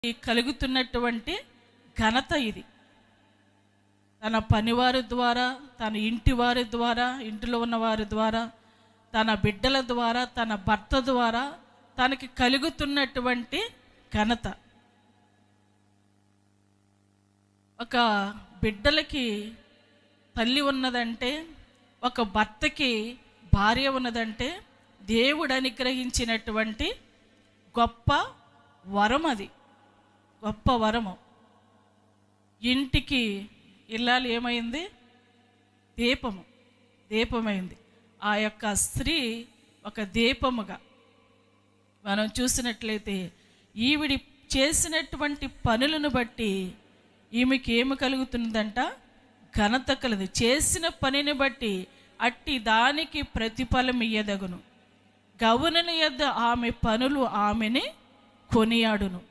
కలుగుతున్నటువంటి ఘనత ఇది. తన పనివారి ద్వారా, తన ఇంటి వారి ద్వారా, ఇంటిలో ఉన్న వారి ద్వారా, తన బిడ్డల ద్వారా, తన భర్త ద్వారా తనకి కలుగుతున్నటువంటి ఘనత. ఒక బిడ్డలకి తల్లి ఉన్నదంటే, ఒక భర్తకి భార్య ఉన్నదంటే దేవుడు అనుగ్రహించినటువంటి గొప్ప వరం. అది గొప్ప వరము. ఇంటికి ఇల్లాలు ఏమైంది? దీపమైంది. ఆ యొక్క స్త్రీ ఒక దీపముగా మనం చూసినట్లయితే ఈవిడి చేసినటువంటి పనులను బట్టి ఈమెకి ఏమి కలుగుతుందంట? ఘనత కలదు. చేసిన పనిని బట్టి అట్టి దానికి ప్రతిఫలం ఇయ్యదగును. గౌనని యొద్ద ఆమె పనులు ఆమెని కొనియాడును.